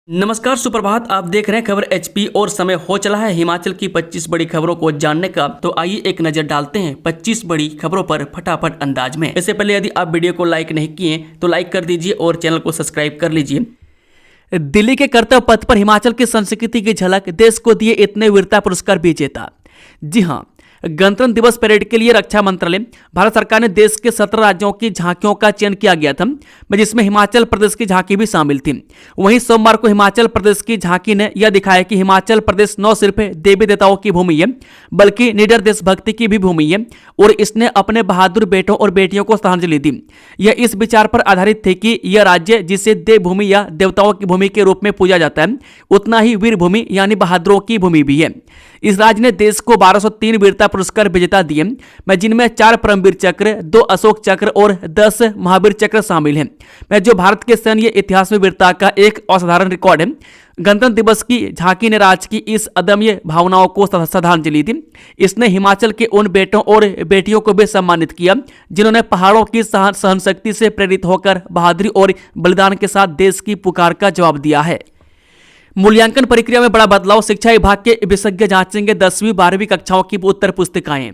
नमस्कार, सुप्रभात। आप देख रहे हैं खबर एचपी और समय हो चला है हिमाचल की 25 बड़ी खबरों को जानने का। तो आइए एक नजर डालते हैं 25 बड़ी खबरों पर फटाफट अंदाज में। इससे पहले यदि आप वीडियो को लाइक नहीं किए तो लाइक कर दीजिए और चैनल को सब्सक्राइब कर लीजिए। दिल्ली के कर्तव्य पथ पर हिमाचल की संस्कृति की झलक, देश को दिए इतने वीरता पुरस्कार विजेता। जी हां, गणतंत्र दिवस परेड के लिए रक्षा मंत्रालय, भारत सरकार ने देश के 17 राज्यों की झांकियों का चयन किया गया था, जिसमें हिमाचल प्रदेश की झांकी भी शामिल थी। वहीं सोमवार को हिमाचल प्रदेश की झांकी ने यह दिखाया कि हिमाचल प्रदेश न सिर्फ देवी देवताओं की भूमि है, बल्कि निडर देशभक्ति की भी भूमि है और इसने अपने बहादुर बेटों और बेटियों को श्रद्धांजलि दी। यह इस विचार पर आधारित थे कि यह राज्य जिसे देवभूमि या देवताओं की भूमि के रूप में पूजा जाता है, उतना ही वीर भूमि यानी बहादुरों की भूमि भी है। इस राज्य ने देश को 1203 वीरता पुरस्कार विजेता दिए, जिनमें 4 परमवीर चक्र, 2 अशोक चक्र और 10 महावीर चक्र शामिल हैं, जो भारत के सैन्य इतिहास में वीरता का एक असाधारण रिकॉर्ड है। गणतंत्र दिवस की झांकी ने राज्य की इस अदम्य भावनाओं को श्रद्धांजलि दी। इसने हिमाचल के उन बेटों और बेटियों को भी सम्मानित किया जिन्होंने पहाड़ों की सहन शक्ति से प्रेरित होकर बहादुरी और बलिदान के साथ देश की पुकार का जवाब दिया है। मूल्यांकन प्रक्रिया में बड़ा बदलाव, शिक्षा विभाग के विशेषज्ञ जांचेंगे 10वीं 12वीं कक्षाओं की उत्तर पुस्तिकाएं।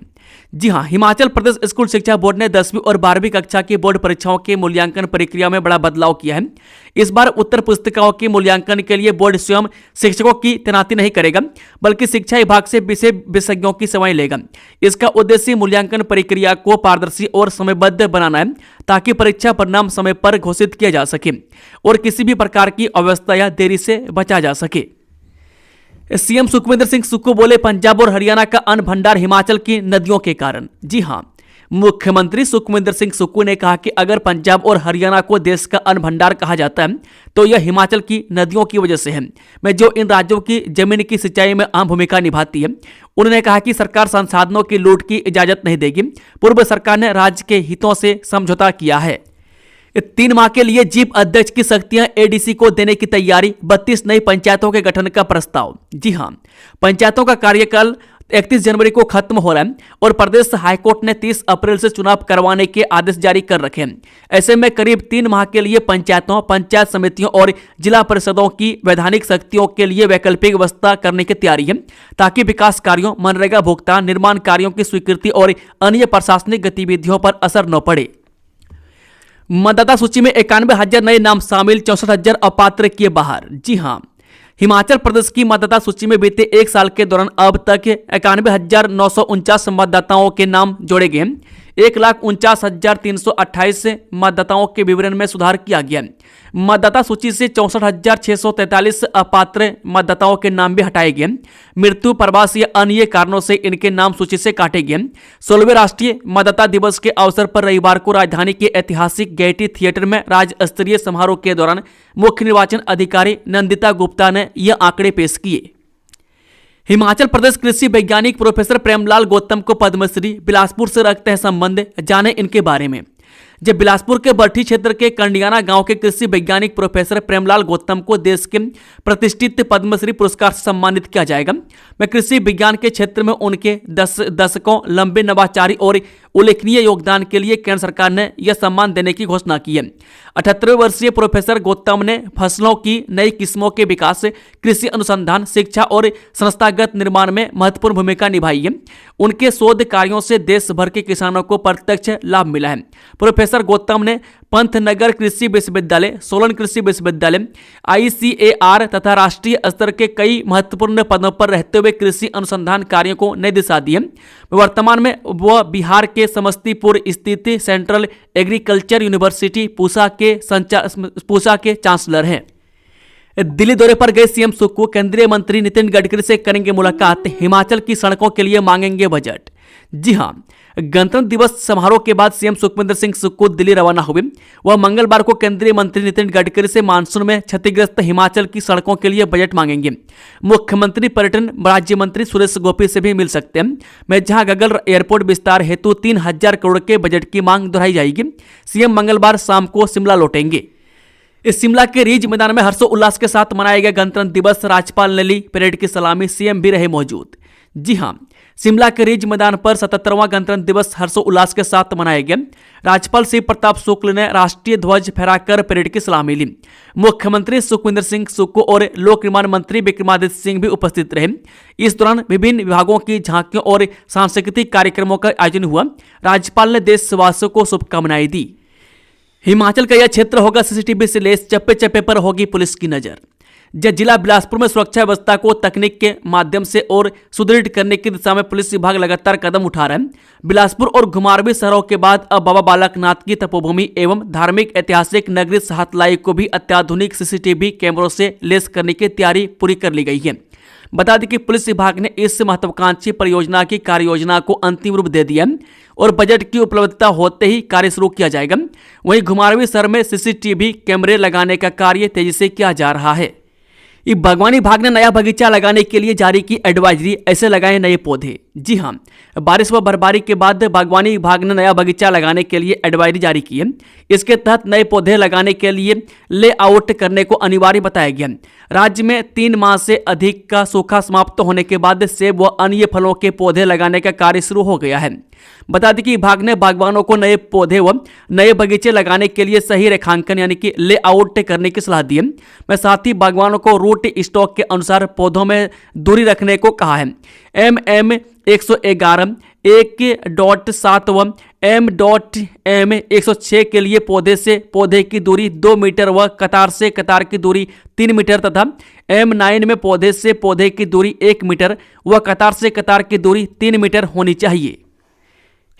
जी हां, हिमाचल प्रदेश स्कूल शिक्षा बोर्ड ने 10वीं और 12वीं कक्षा की बोर्ड परीक्षाओं के मूल्यांकन प्रक्रिया में बड़ा बदलाव किया है। इस बार उत्तर पुस्तिकाओं के मूल्यांकन के लिए बोर्ड स्वयं शिक्षकों की तैनाती नहीं करेगा, बल्कि शिक्षा विभाग से विशेषज्ञों की सेवाएं लेगा। इसका उद्देश्य मूल्यांकन प्रक्रिया को पारदर्शी और समयबद्ध बनाना है, ताकि परीक्षा परिणाम समय पर घोषित किया जा सके और किसी भी प्रकार की अव्यवस्था या देरी से बचा जा सके। सीएम सुखविंदर सिंह सुक्खू बोले, पंजाब और हरियाणा का अन्न भंडार हिमाचल की नदियों के कारण। जी हां, मुख्यमंत्री सुखविंदर सिंह सुक्खू ने कहा कि अगर पंजाब और हरियाणा को देश का अन्न भंडार कहा जाता है तो यह हिमाचल की नदियों की वजह से है, जो इन राज्यों की जमीन की सिंचाई में अहम भूमिका निभाती है। उन्होंने कहा कि सरकार संसाधनों की लूट की इजाजत नहीं देगी। पूर्व सरकार ने राज्य के हितों से समझौता किया है। 3 माह के लिए जीप अध्यक्ष की शक्तियां एडीसी को देने की तैयारी, 32 नई पंचायतों के गठन का प्रस्ताव। जी हां, पंचायतों का कार्यकाल 31 जनवरी को खत्म हो रहा है और प्रदेश हाईकोर्ट ने 30 अप्रैल से चुनाव करवाने के आदेश जारी कर रखे हैं। ऐसे में करीब 3 माह के लिए पंचायतों, पंचायत समितियों और जिला परिषदों की वैधानिक शक्तियों के लिए वैकल्पिक व्यवस्था करने की तैयारी है, ताकि विकास कार्यों, मनरेगा भुगतान, निर्माण कार्यों की स्वीकृति और अन्य प्रशासनिक गतिविधियों पर असर न पड़े। मतदाता सूची में 91,000 नए नाम शामिल, 64,000 अपात्र किए बाहर। जी हां, हिमाचल प्रदेश की मतदाता सूची में बीते 1 साल के दौरान अब तक 91,949 मतदाताओं के नाम जोड़े गए हैं। 1,49,328 मतदाताओं के विवरण में सुधार किया गया। मतदाता सूची से 64,643 अपात्र मतदाताओं के नाम भी हटाए गए। मृत्यु, प्रवास या अन्य कारणों से इनके नाम सूची से काटे गए। 16वें राष्ट्रीय मतदाता दिवस के अवसर पर रविवार को राजधानी के ऐतिहासिक गैयटी थिएटर में राज्य स्तरीय समारोह के दौरान मुख्य निर्वाचन अधिकारी नंदिता गुप्ता ने यह आंकड़े पेश किए। हिमाचल प्रदेश कृषि वैज्ञानिक प्रोफेसर प्रेमलाल गौतम को पद्मश्री, बिलासपुर से रखते हैं संबंध, जाने इनके बारे में। जब बिलासपुर के बरठी क्षेत्र के कंडियाना गांव के कृषि वैज्ञानिक प्रोफेसर प्रेमलाल गौतम को देश के प्रतिष्ठित पद्मश्री पुरस्कार से सम्मानित किया जाएगा। मैं कृषि विज्ञान के क्षेत्र में उनके दशकों लंबे नवाचारी और उल्लेखनीय योगदान के लिए केंद्र सरकार ने यह सम्मान देने की घोषणा की है। 78 वर्षीय प्रोफेसर गौतम ने फसलों की नई किस्मों के विकास, कृषि अनुसंधान, शिक्षा और संस्थागत निर्माण में महत्वपूर्ण भूमिका निभाई है। उनके शोध कार्यों से देश भर के किसानों को प्रत्यक्ष लाभ मिला है। प्रोफेसर गौतम ने पंतनगर कृषि विश्वविद्यालय, सोलन कृषि विश्वविद्यालय, ICAR तथा राष्ट्रीय स्तर के कई महत्वपूर्ण पदों पर रहते हुए कृषि अनुसंधान कार्यों को नई दिशा दी है। वर्तमान में वह बिहार के समस्तीपुर स्थित सेंट्रल एग्रीकल्चर यूनिवर्सिटी पूसा के चांसलर हैं। दिल्ली दौरे पर गए सीएम सुक्खू, केंद्रीय मंत्री नितिन गडकरी से करेंगे मुलाकात, हिमाचल की सड़कों के लिए मांगेंगे बजट। जी हां, गणतंत्र दिवस समारोह के बाद सीएम सुखविंदर सिंह सुक्खू दिल्ली रवाना हुए। वह मंगलवार को केंद्रीय मंत्री नितिन गडकरी से मानसून में क्षतिग्रस्त हिमाचल की सड़कों के लिए बजट मांगेंगे। मुख्यमंत्री पर्यटन राज्य मंत्री सुरेश गोपी से भी मिल सकते हैं, जहां गगल एयरपोर्ट विस्तार हेतु 3,000 करोड़ के बजट की मांग दोहराई जाएगी। सीएम मंगलवार शाम को शिमला लौटेंगे। इस शिमला के रिज मैदान में हर्षोल्लास के साथ मनाया गया गणतंत्र दिवस। राज्यपाल ने ली परेड की सलामी, सीएम भी रहे मौजूद। जी हां, शिमला के रिज मैदान पर 77वां गणतंत्र दिवस हर्षोल्लास के साथ मनाया गया। राज्यपाल शिव प्रताप शुक्ल ने राष्ट्रीय ध्वज फहराकर परेड की सलामी ली। मुख्यमंत्री सुखविंदर सिंह सुक्खू और लोक निर्माण मंत्री विक्रमादित्य सिंह भी उपस्थित रहे। इस दौरान विभिन्न विभागों की झांकियों और सांस्कृतिक कार्यक्रमों का आयोजन हुआ। राज्यपाल ने देशवासियों को शुभकामनाएं दी। हिमाचल का यह क्षेत्र होगा सीसीटीवी से लैस, चप्पे चप्पे पर होगी पुलिस की नजर। जिला बिलासपुर में सुरक्षा व्यवस्था को तकनीक के माध्यम से और सुदृढ़ करने की दिशा में पुलिस विभाग लगातार कदम उठा रहा है। बिलासपुर और घुमारवीं शहरों के बाद अब बाबा बालकनाथ की तपोभूमि एवं धार्मिक ऐतिहासिक नगरी साहतलाई को भी अत्याधुनिक सीसीटीवी कैमरों से लैस करने की तैयारी पूरी कर ली गई है। बता दें कि पुलिस विभाग ने इस महत्वाकांक्षी परियोजना की कार्य योजना को अंतिम रूप दे दिया और बजट की उपलब्धता होते ही कार्य शुरू किया जाएगा। वहीं घुमारवीं शहर में सीसीटीवी कैमरे लगाने का कार्य तेजी से किया जा रहा है। बागवानी विभाग ने नया बगीचा लगाने के लिए जारी की एडवाइजरी, ऐसे लगाएं नए पौधे। जी हां, बारिश व बर्फबारी के बाद बागवानी विभाग ने नया बगीचा लगाने के लिए एडवाइजरी जारी की है। इसके तहत नए पौधे लगाने के लिए लेआउट करने को अनिवार्य बताया गया। राज्य में 3 माह से अधिक का सूखा समाप्त होने के बाद सेब व अन्य फलों के पौधे लगाने का कार्य शुरू हो गया है। बता दें कि विभाग ने बागवानों को नए पौधे व नए बगीचे लगाने के लिए सही रेखांकन यानी कि लेआउट करने की सलाह दी है। मैं साथ ही बागवानों को रूट स्टॉक के अनुसार पौधों में दूरी रखने को कहा है। MM 111 1.7 व M.M 106 के लिए पौधे से पौधे की दूरी 2 मीटर व कतार से कतार की दूरी 3 मीटर तथा M9 में पौधे से पौधे की दूरी 1 मीटर व कतार से कतार की दूरी 3 मीटर होनी चाहिए।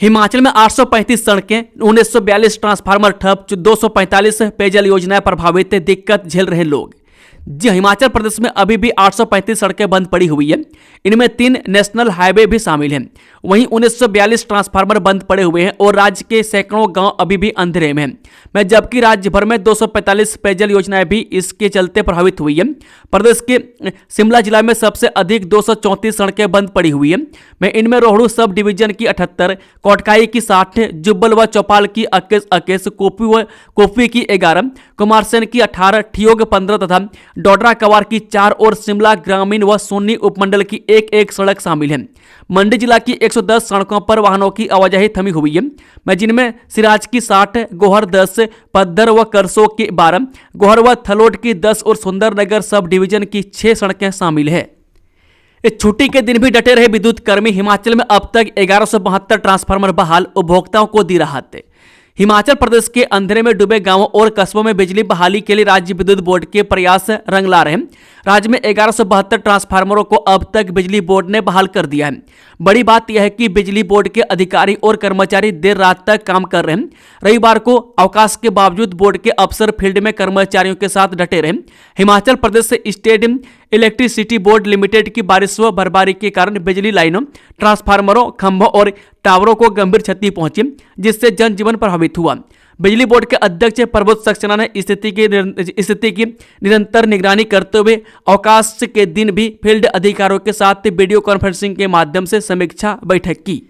हिमाचल में 835 सड़कें, 1942 ट्रांसफार्मर ठप, 245 पेयजल योजनाएं प्रभावित, दिक्कत झेल रहे लोग। जी, हिमाचल प्रदेश में अभी भी 835 सड़कें बंद पड़ी हुई है। इनमें 3 नेशनल हाईवे भी शामिल हैं। वहीं 1942 ट्रांसफार्मर बंद पड़े हुए हैं और राज्य के सैकड़ों गांव अभी भी अंधेरे में हैं। जबकि राज्य भर में 245 पेयजल योजनाएं भी इसके चलते प्रभावित हुई है। प्रदेश के शिमला जिला में सबसे अधिक 234 सड़कें बंद पड़ी हुई है। इनमें रोहड़ू सब डिवीजन की 78, कोटखाई की 60, जुब्बल व चौपाल की 21, कोफी की 11, कुमारसैन की 18, ठियोग 15 तथा डोडरा कवार की 4 और शिमला ग्रामीण व सोनी उपमंडल की 1 सड़क शामिल है। मंडी जिला की 110 सड़कों पर वाहनों की आवाजाही थमी हुई है, जिनमें सिराज की 60, गोहर 10, पद्धर व करसो की 12, गोहर व थलोट की 10 और सुंदरनगर सब डिवीजन की 6 सड़कें शामिल है। इस छुट्टी के दिन भी डटे रहे विद्युत कर्मी। हिमाचल में अब तक 1172 ट्रांसफार्मर बहाल, उपभोक्ताओं को दी राहत। हिमाचल प्रदेश के अंधेरे में डूबे गांवों और कस्बों में बिजली बहाली के लिए राज्य विद्युत बोर्ड के प्रयास रंग ला रहे हैं। राज्य में 1172 ट्रांसफार्मरों को अब तक बिजली बोर्ड ने बहाल कर दिया है। बड़ी बात यह है कि बिजली बोर्ड के अधिकारी और कर्मचारी देर रात तक काम कर रहे हैं। रविवार को अवकाश के बावजूद बोर्ड के अफसर फील्ड में कर्मचारियों के साथ डटे रहे। हिमाचल प्रदेश से स्टेट इलेक्ट्रिसिटी बोर्ड लिमिटेड की बारिश व बर्फबारी के कारण बिजली लाइनों, ट्रांसफार्मरों, खंभों और टावरों को गंभीर क्षति पहुंची, जिससे जनजीवन प्रभावित हुआ। बिजली बोर्ड के अध्यक्ष प्रबोध सक्सेना ने स्थिति की निरंतर निगरानी करते हुए अवकाश के दिन भी फील्ड अधिकारियों के साथ वीडियो कॉन्फ्रेंसिंग के माध्यम से समीक्षा बैठक की।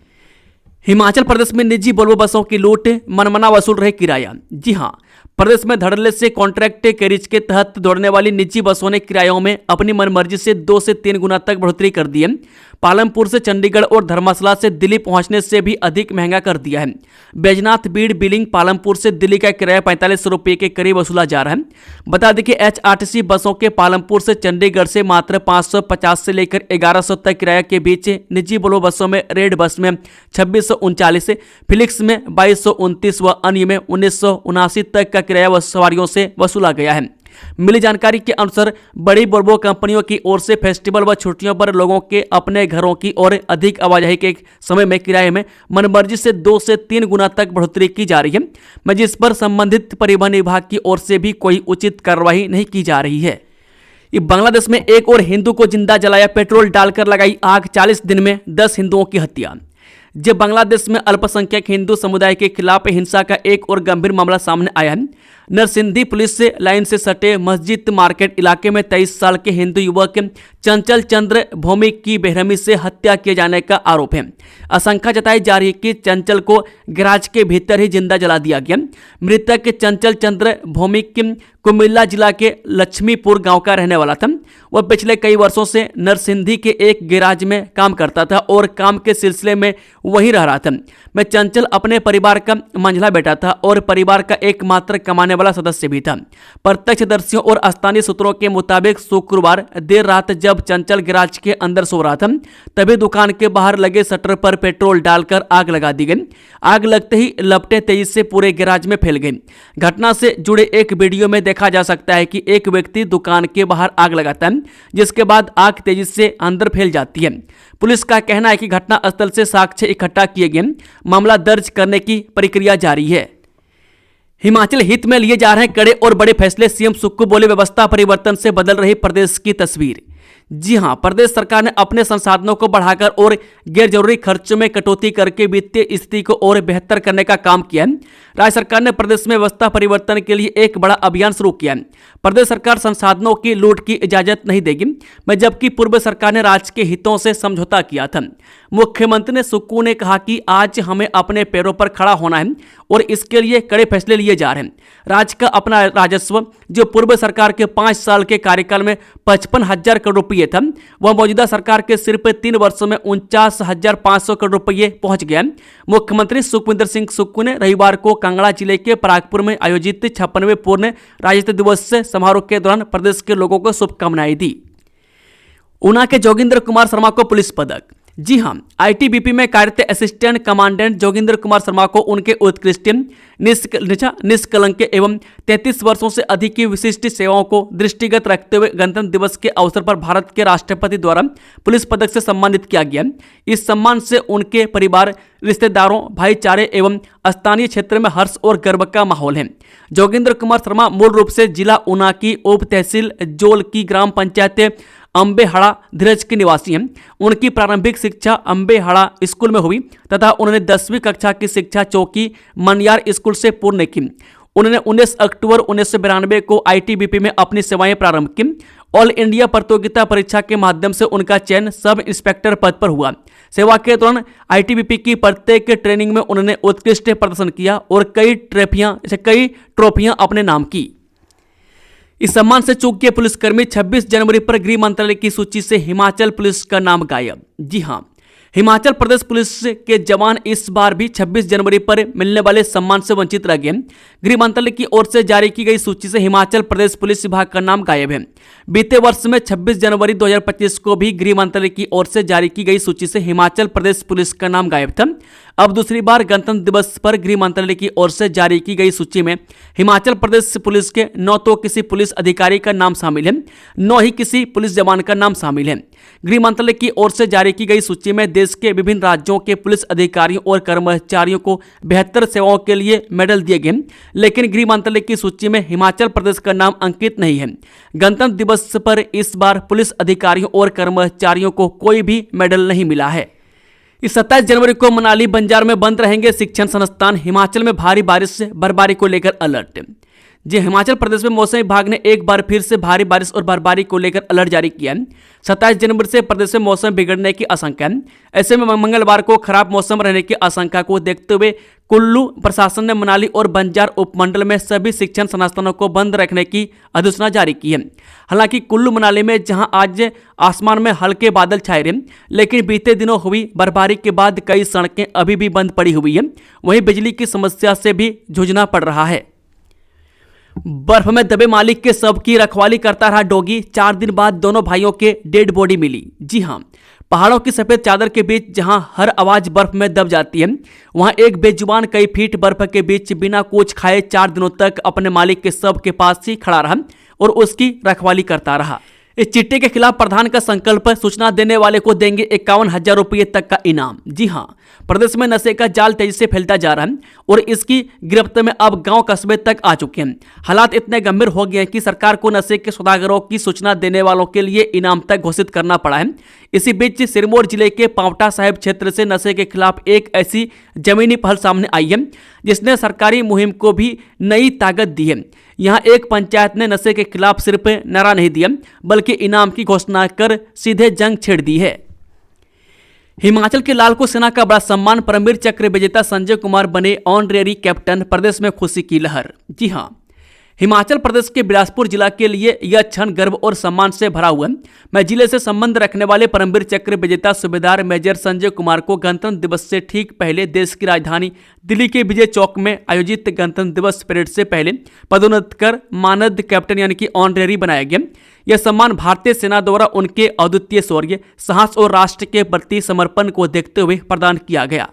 हिमाचल प्रदेश में निजी वोल्वो बसों की लूट, मनमाना वसूल रहे किराया। जी हां, प्रदेश में धड़ल्ले से कॉन्ट्रैक्ट कैरिज के तहत दौड़ने वाली निजी बसों ने किरायों में अपनी मनमर्जी से 2 से 3 गुना तक बढ़ोतरी कर दी है। पालमपुर से चंडीगढ़ और धर्मशाला से दिल्ली पहुंचने से भी अधिक महंगा कर दिया है। बैजनाथ बीड़ बिलिंग पालमपुर से दिल्ली का किराया 4500 रुपये के करीब वसूला जा रहा है। बता दें कि HRTC बसों के पालमपुर से चंडीगढ़ से मात्र 550 से लेकर 1100 तक किराया के बीच, निजी वोल्वो बसों में रेड बस में 2639, फिलिक्स में 2229 व अन्य में 1979 तक का किराया सवारियों से वसूला गया है। मिली जानकारी के अनुसार बड़ी वोल्वो कंपनियों की ओर से फेस्टिवल व छुट्टियों पर लोगों के अपने घरों की और अधिक आवाजाही के समय में किराए में मनमर्जी से 2 से 3 गुना तक बढ़ोतरी की जा रही है, जिस पर संबंधित परिवहन विभाग की ओर से भी कोई उचित कार्रवाई नहीं की जा रही है। बांग्लादेश में एक और हिंदू को जिंदा जलाया, पेट्रोल डालकर लगाई आग, 40 दिन में 10 हिंदुओं की हत्या। जब बांग्लादेश में अल्पसंख्यक हिंदू समुदाय के खिलाफ हिंसा का एक और गंभीर मामला सामने आया है। नरसिंधी पुलिस से लाइन से सटे मस्जिद मार्केट इलाके में 23 साल के हिंदू युवक चंचल चंद्र भौमिक की बेरहमी से हत्या किए जाने का आरोप है। आशंका जताई जा रही है कि चंचल को गैराज के भीतर ही जिंदा जला दिया गया। मृतक चंचल चंद्र भौमिक कुमिल्ला जिला के लक्ष्मीपुर गांव का रहने वाला था। वह पिछले कई वर्षों से नरसिंधी के एक गैराज में काम करता था और काम के सिलसिले में वहीं रह रहा था। मैं चंचल अपने परिवार का मंझला बेटा था और परिवार का एकमात्र कमाने वाला सदस्य भी था। प्रत्यक्षदर्शियों और स्थानीय सूत्रों के मुताबिक शुक्रवार देर रात जब चंचल गैराज के अंदर सो रहा था तभी दुकान के बाहर लगे शटर पर पेट्रोल डालकर आग लगा दी गई। आग लगते ही लपटें तेजी से पूरे गैराज में फैल गई। घटना से जुड़े एक वीडियो में देखा जा सकता है कि एक व्यक्ति दुकान के बाहर आग लगाता है, जिसके बाद आग तेजी से अंदर फैल जाती है। पुलिस का कहना है कि घटना स्थल से साक्ष्य इकट्ठा किए गए, मामला दर्ज करने की प्रक्रिया जारी है। हिमाचल हित में लिए जा रहे कड़े और बड़े फैसले, सीएम सुक्खू बोले व्यवस्था परिवर्तन से बदल रही प्रदेश की तस्वीर। जी हां, प्रदेश सरकार ने अपने संसाधनों को बढ़ाकर और गैर जरूरी खर्चों में कटौती करके वित्तीय स्थिति को और बेहतर करने का काम किया है। राज्य सरकार ने प्रदेश में व्यवस्था परिवर्तन के लिए एक बड़ा अभियान शुरू किया है। प्रदेश सरकार संसाधनों की लूट की इजाजत नहीं देगी, जबकि पूर्व सरकार ने राज्य के हितों से समझौता किया था। मुख्यमंत्री ने सुक्खू ने कहा कि आज हमें अपने पैरों पर खड़ा होना है और इसके लिए कड़े फैसले लिए जा रहे हैं। राज्य का अपना राजस्व जो पूर्व सरकार के 5 साल के कार्यकाल में 55,000 करोड़ रुपये था, वह मौजूदा सरकार के सिर्फ 3 वर्षों में 49,500 करोड़ रुपये पहुंच गया। मुख्यमंत्री सुखविंदर सिंह सुक्खू ने रविवार को कांगड़ा जिले के परागपुर में आयोजित 56वें पूर्ण राज्यत्व दिवस समारोह के दौरान प्रदेश के लोगों को शुभकामनाएं दी। ऊना के जोगिंदर कुमार शर्मा को पुलिस पदक। जी हां, आईटीबीपी में कार्यरत असिस्टेंट कमांडेंट जोगिंदर कुमार शर्मा को उनके उत्कृष्ट निष्कलंक एवं 33 वर्षों से अधिक की विशिष्ट सेवाओं को दृष्टिगत रखते हुए गणतंत्र दिवस के अवसर पर भारत के राष्ट्रपति द्वारा पुलिस पदक से सम्मानित किया गया। इस सम्मान से उनके परिवार, रिश्तेदारों, भाईचारे एवं स्थानीय क्षेत्र में हर्ष और गर्व का माहौल है। जोगिंदर कुमार शर्मा मूल रूप से जिला ऊना की उप तहसील जोल की ग्राम पंचायत अंबेहड़ा धीरज के निवासी हैं। उनकी प्रारंभिक शिक्षा अंबेहड़ा स्कूल में हुई तथा उन्होंने 10वीं कक्षा की शिक्षा चौकी मनियार स्कूल से पूर्ण की। उन्होंने 19 अक्टूबर 1992 को आईटीबीपी में अपनी सेवाएं प्रारंभ की। ऑल इंडिया प्रतियोगिता परीक्षा के माध्यम से उनका चयन सब इंस्पेक्टर पद पर हुआ। सेवा के दौरान आईटीबीपी की प्रत्येक ट्रेनिंग में उन्होंने उत्कृष्ट प्रदर्शन किया और कई ट्रॉफियां अपने नाम की। इस सम्मान से चूक गए पुलिसकर्मी 26 जनवरी पर गृह मंत्रालय की सूची से हिमाचल पुलिस का नाम गायब। जी हां, हिमाचल प्रदेश पुलिस के जवान इस बार भी 26 जनवरी पर मिलने वाले सम्मान से वंचित रह गए। गृह मंत्रालय की ओर से जारी की गई सूची से हिमाचल प्रदेश पुलिस विभाग का नाम गायब है। बीते वर्ष में 26 जनवरी 2025 को भी गृह मंत्रालय की ओर से जारी की गई सूची से हिमाचल प्रदेश पुलिस का नाम गायब था। अब दूसरी बार गणतंत्र दिवस पर गृह मंत्रालय की ओर से जारी की गई सूची में हिमाचल प्रदेश पुलिस के न तो किसी पुलिस अधिकारी का नाम शामिल है, न ही किसी पुलिस जवान का नाम शामिल है। गृह मंत्रालय की ओर से जारी की गई सूची में देश के विभिन्न राज्यों के पुलिस अधिकारियों और कर्मचारियों को बेहतर सेवाओं के लिए मेडल दिए गए, लेकिन गृह मंत्रालय की सूची में हिमाचल प्रदेश का नाम अंकित नहीं है। गणतंत्र दिवस पर इस बार पुलिस अधिकारियों और कर्मचारियों को कोई भी मेडल नहीं मिला है। इस 27 जनवरी को मनाली बंजार में बंद रहेंगे शिक्षण संस्थान। हिमाचल में भारी बारिश से बर्फबारी को लेकर अलर्ट। जी, हिमाचल प्रदेश में मौसम विभाग ने एक बार फिर से भारी बारिश और बर्फबारी को लेकर अलर्ट जारी किया है। 27 जनवरी से प्रदेश में मौसम बिगड़ने की आशंका है। ऐसे में मंगलवार को खराब मौसम रहने की आशंका को देखते हुए कुल्लू प्रशासन ने मनाली और बंजार उपमंडल में सभी शिक्षण संस्थानों को बंद रखने की अधिसूचना जारी की है। हालांकि कुल्लू मनाली में जहां आज आसमान में हल्के बादल छाए रहे, लेकिन बीते दिनों हुई बर्फबारी के बाद कई सड़कें अभी भी बंद पड़ी हुई है। वहीं बिजली की समस्या से भी जूझना पड़ रहा है। बर्फ में दबे मालिक के शव की रखवाली करता रहा डॉगी। 4 दिन बाद दोनों भाइयों के डेड बॉडी मिली। जी हां, पहाड़ों की सफेद चादर के बीच जहां हर आवाज बर्फ में दब जाती है, वहां एक बेजुबान कई फीट बर्फ के बीच बिना कुछ खाए 4 दिनों तक अपने मालिक के शव के पास ही खड़ा रहा और उसकी रखवाली करता रहा। इस चिट्टे के खिलाफ प्रधान का संकल्प, सूचना देने वाले को देंगे 51,000 रुपये तक का इनाम। जी हां, प्रदेश में नशे का जाल तेजी से फैलता जा रहा है और इसकी गिरफ्त में अब गांव कस्बे तक आ चुके हैं। हालात इतने गंभीर हो गए हैं कि सरकार को नशे के सौदागरों की सूचना देने वालों के लिए इनाम तक घोषित करना पड़ा है। इसी बीच सिरमौर जिले के पांवटा साहिब क्षेत्र से नशे के खिलाफ एक ऐसी जमीनी पहल सामने आई है जिसने सरकारी मुहिम को भी नई ताकत दी है। यहाँ एक पंचायत ने नशे के खिलाफ सिर्फ नारा नहीं दिया बल्कि इनाम की घोषणा कर सीधे जंग छेड़ दी है। हिमाचल के लालको सेना का बड़ा सम्मान, परमवीर चक्र विजेता संजय कुमार बने ऑनरेरी कैप्टन, प्रदेश में खुशी की लहर। जी हां, हिमाचल प्रदेश के बिलासपुर जिला के लिए यह क्षण गर्व और सम्मान से भरा हुआ है। मैं जिले से संबंध रखने वाले परमवीर चक्र विजेता सूबेदार मेजर संजय कुमार को गणतंत्र दिवस से ठीक पहले देश की राजधानी दिल्ली के विजय चौक में आयोजित गणतंत्र दिवस परेड से पहले पदोन्नत कर मानद कैप्टन यानी कि ऑनरेरी बनाया गया। यह सम्मान भारतीय सेना द्वारा उनके अद्वितीय शौर्य, साहस और राष्ट्र के प्रति समर्पण को देखते हुए प्रदान किया गया।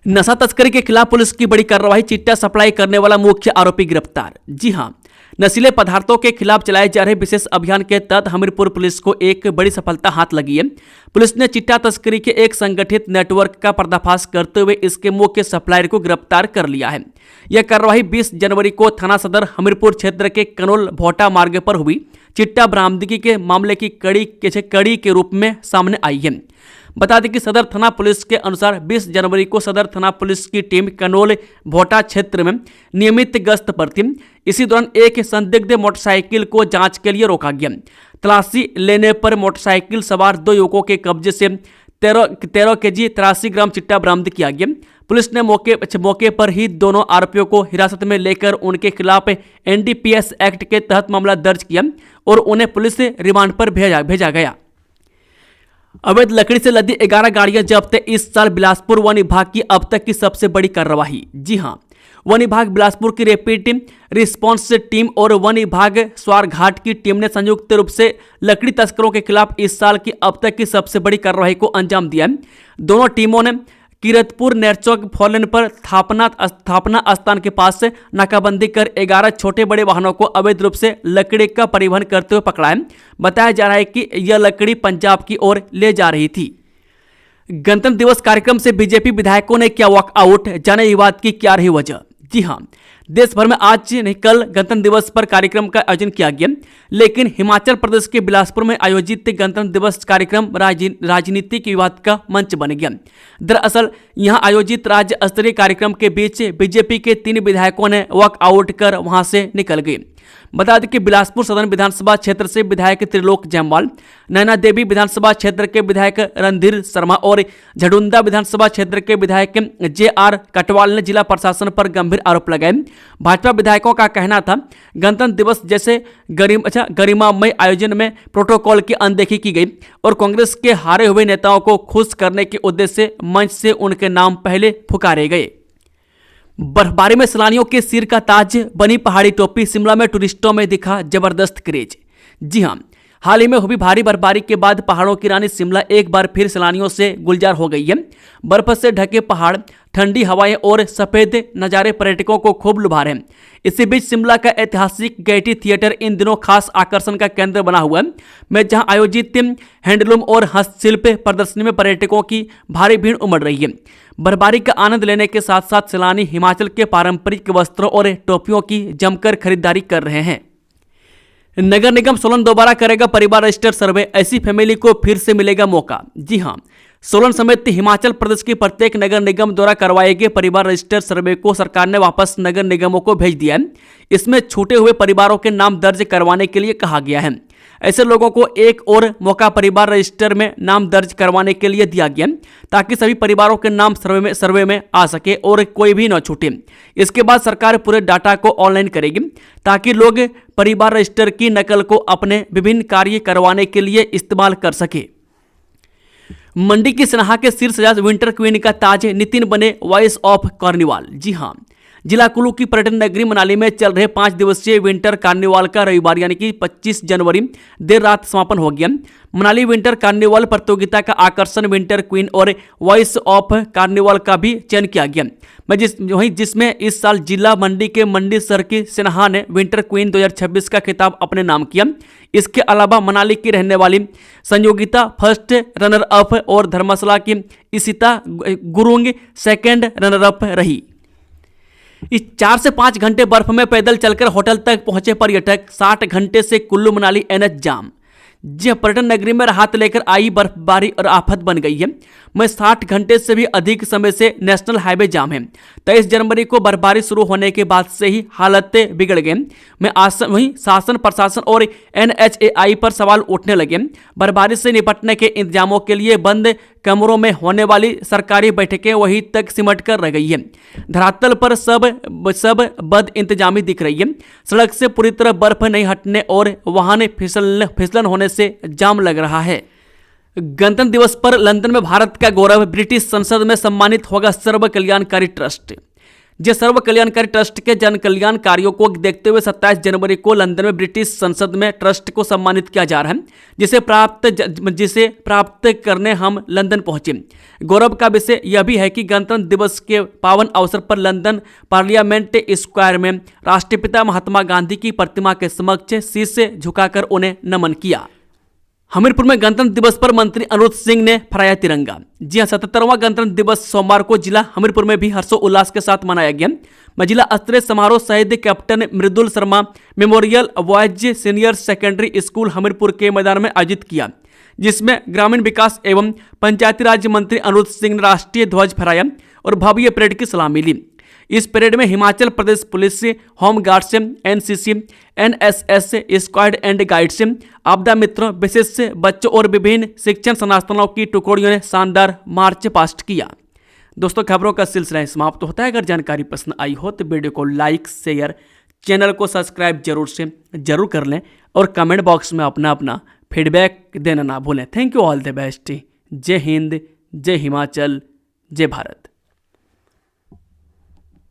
नशा तस्करी के खिलाफ पुलिस की बड़ी कार्रवाई, चिट्टा सप्लाई करने वाला मुख्य आरोपी गिरफ्तार। जी हां, नशीले पदार्थों के खिलाफ चलाए जा रहे विशेष अभियान के तहत हमीरपुर पुलिस को एक बड़ी सफलता हाथ लगी है। पुलिस ने चिट्टा तस्करी के एक संगठित नेटवर्क का पर्दाफाश करते हुए इसके मुख्य सप्लायर को गिरफ्तार कर लिया है। यह कार्रवाई 20 जनवरी को थाना सदर हमीरपुर क्षेत्र के कनोल भोटा मार्ग पर हुई चिट्टा बरामदगी के मामले की कड़ी के रूप में सामने आई है। बता दें कि सदर थाना पुलिस के अनुसार 20 जनवरी को सदर थाना पुलिस की टीम कनोल भोटा क्षेत्र में नियमित गश्त पर थी। इसी दौरान एक संदिग्ध मोटरसाइकिल को जांच के लिए रोका गया। तलाशी लेने पर मोटरसाइकिल सवार 2 युवकों के कब्जे से 13 केजी 83 ग्राम चिट्टा बरामद किया गया। पुलिस ने मौके पर ही दोनों आरोपियों को हिरासत में लेकर उनके खिलाफ NDPS एक्ट के तहत मामला दर्ज किया और उन्हें पुलिस रिमांड पर भेजा गया। अवैध लकड़ी से लदी 11 गाड़ियां जब्त, इस साल बिलासपुर वन विभाग की अब तक की सबसे बड़ी कार्रवाई। जी हां, वन विभाग बिलासपुर की रैपिड रिस्पांस टीम और वन विभाग स्वारघाट की टीम ने संयुक्त रूप से लकड़ी तस्करों के खिलाफ इस साल की अब तक की सबसे बड़ी कार्रवाई को अंजाम दिया है। दोनों टीमों ने किरतपुर नेरचौक फोरलेन पर स्थापना स्थान के पास से नाकाबंदी कर 11 छोटे बड़े वाहनों को अवैध रूप से लकड़ी का परिवहन करते हुए पकड़ा है। बताया जा रहा है कि यह लकड़ी पंजाब की ओर ले जा रही थी। गणतंत्र दिवस कार्यक्रम से बीजेपी विधायकों ने किया वॉकआउट, जाने विवाद की क्या रही वजह। जी हां, देश भर में आज नहीं कल गणतंत्र दिवस पर कार्यक्रम का आयोजन किया गया, लेकिन हिमाचल प्रदेश के बिलासपुर में आयोजित गणतंत्र दिवस कार्यक्रम राजनीतिक विवाद का मंच बन गया। दरअसल यहां आयोजित राज्य स्तरीय कार्यक्रम के बीच बीजेपी के 3 विधायकों ने वॉकआउट कर वहां से निकल गए। बता दें कि बिलासपुर सदन विधानसभा क्षेत्र से विधायक त्रिलोक जयमवाल, नैना देवी विधानसभा क्षेत्र के विधायक रणधीर शर्मा और झडुंदा विधानसभा क्षेत्र के विधायक JR कटवाल ने जिला प्रशासन पर गंभीर आरोप लगाए। भाजपा विधायकों का कहना था गणतंत्र दिवस जैसे गरिमामय आयोजन में प्रोटोकॉल की अनदेखी की गई और कांग्रेस के हारे हुए नेताओं को खुश करने के उद्देश्य से मंच से उनके नाम पहले पुकारे गए। बर्फबारी में सैलानियों के सिर का ताज बनी पहाड़ी टोपी, शिमला में टूरिस्टों में दिखा जबरदस्त क्रेज। जी हां, हाल ही में हुई भारी बर्फबारी के बाद पहाड़ों की रानी शिमला एक बार फिर सैलानियों से गुलजार हो गई है। बर्फ से ढके पहाड़, ठंडी हवाएं और सफेद नज़ारे पर्यटकों को खूब लुभा रहे हैं। इसी बीच शिमला का ऐतिहासिक गेयटी थिएटर इन दिनों खास आकर्षण का केंद्र बना हुआ है, में जहां आयोजित हैंडलूम और हस्तशिल्प प्रदर्शनी में पर्यटकों की भारी भीड़ उमड़ रही है। बर्फबारी का आनंद लेने के साथ साथ सैलानी हिमाचल के पारंपरिक वस्त्रों और टोपियों की जमकर खरीदारी कर रहे हैं। नगर निगम सोलन दोबारा करेगा परिवार रजिस्टर सर्वे, ऐसी फैमिली को फिर से मिलेगा मौका। जी हां, सोलन समेत हिमाचल प्रदेश के प्रत्येक नगर निगम द्वारा करवाए गए परिवार रजिस्टर सर्वे को सरकार ने वापस नगर निगमों को भेज दिया है। इसमें छूटे हुए परिवारों के नाम दर्ज करवाने के लिए कहा गया है। ऐसे लोगों को एक और मौका परिवार रजिस्टर में नाम दर्ज करवाने के लिए दिया गया ताकि सभी परिवारों के नाम सर्वे में आ सके और कोई भी न छूटे। इसके बाद सरकार पूरे डाटा को ऑनलाइन करेगी ताकि लोग परिवार रजिस्टर की नकल को अपने विभिन्न कार्य करवाने के लिए इस्तेमाल कर सके। मंडी की सनहा के सिर सजा विंटर क्वीन का ताज, नितिन बने वॉइस ऑफ कार्निवाल। जी हां, जिला कुल्लू की पर्यटन नगरी मनाली में चल रहे 5 दिवसीय विंटर कार्निवाल का रविवार यानी कि 25 जनवरी देर रात समापन हो गया। मनाली विंटर कार्निवाल प्रतियोगिता का आकर्षण विंटर क्वीन और वॉइस ऑफ कार्निवाल का भी चयन किया गया, जिसमें इस साल जिला मंडी के मंडी सर की सिन्हा ने विंटर क्वीन 2026 का खिताब अपने नाम किया। इसके अलावा मनाली की रहने वाली संयोगिता फर्स्ट रनर अप और धर्मशाला की Ishita Gurung second runner up रही। इस 4 से 5 घंटे बर्फ में पैदल चलकर होटल तक पहुंचे पर्यटक, 60 घंटे से कुल्लू मनाली NH जाम। जी हाँ, पर्यटन नगरी में राहत लेकर आई बर्फबारी और आफत बन गई है। में 60 घंटे से भी अधिक समय से नेशनल हाईवे जाम है। 23 जनवरी को बर्फबारी शुरू होने के बाद से ही हालतें बिगड़ गई। में वहीं शासन प्रशासन और NHAI पर सवाल उठने लगे। बर्फबारी से निपटने के इंतजामों के लिए बंद कमरों में होने वाली सरकारी बैठकें वहीं तक सिमट कर रह गई है। धरातल पर सब बद इंतजामी दिख रही है। सड़क से पूरी तरह बर्फ नहीं हटने और वाहन फिसलन होने से जाम लग रहा है। गणतंत्र दिवस पर लंदन में भारत का गौरव, ब्रिटिश संसद में सम्मानित होगा सर्व कल्याणकारी ट्रस्ट। जे सर्व कल्याणकारी ट्रस्ट के जन कल्याण कार्यों को देखते हुए 27 जनवरी को लंदन में ब्रिटिश संसद में ट्रस्ट को सम्मानित किया जा रहा है, जिसे प्राप्त करने हम लंदन पहुंचे। गौरव का विषय यह भी है कि गणतंत्र दिवस के पावन अवसर पर लंदन पार्लियामेंट स्क्वायर में राष्ट्रपिता महात्मा गांधी की प्रतिमा के समक्ष शीश झुकाकर उन्हें नमन किया। हमीरपुर में गणतंत्र दिवस पर मंत्री अनुरुद्ध सिंह ने फहराया तिरंगा। जी हां, 77वां गणतंत्र दिवस सोमवार को जिला हमीरपुर में भी हर्षोल्लास के साथ मनाया गया। जिला स्तरीय समारोह शहीद captain Mridul Sharma memorial boys senior secondary school Hamirpur के मैदान में आयोजित किया, जिसमें ग्रामीण विकास एवं पंचायती राज मंत्री अनुरुद्ध सिंह ने राष्ट्रीय ध्वज फहराया और भव्य परेड की सलामी ली। इस परेड में Himachal Pradesh police, home guards, NCC, NSS, squad and guides, आपदा मित्रों, विशेष बच्चों और विभिन्न शिक्षण संस्थानों की टुकड़ियों ने शानदार मार्च पास्ट किया। दोस्तों, खबरों का सिलसिला समाप्त होता है। अगर जानकारी पसंद आई हो तो वीडियो को लाइक, शेयर, चैनल को सब्सक्राइब जरूर कर लें और कमेंट बॉक्स में अपना फीडबैक देना ना भूलें। Thank you, all the best. जय हिंद, जय हिमाचल, जय भारत।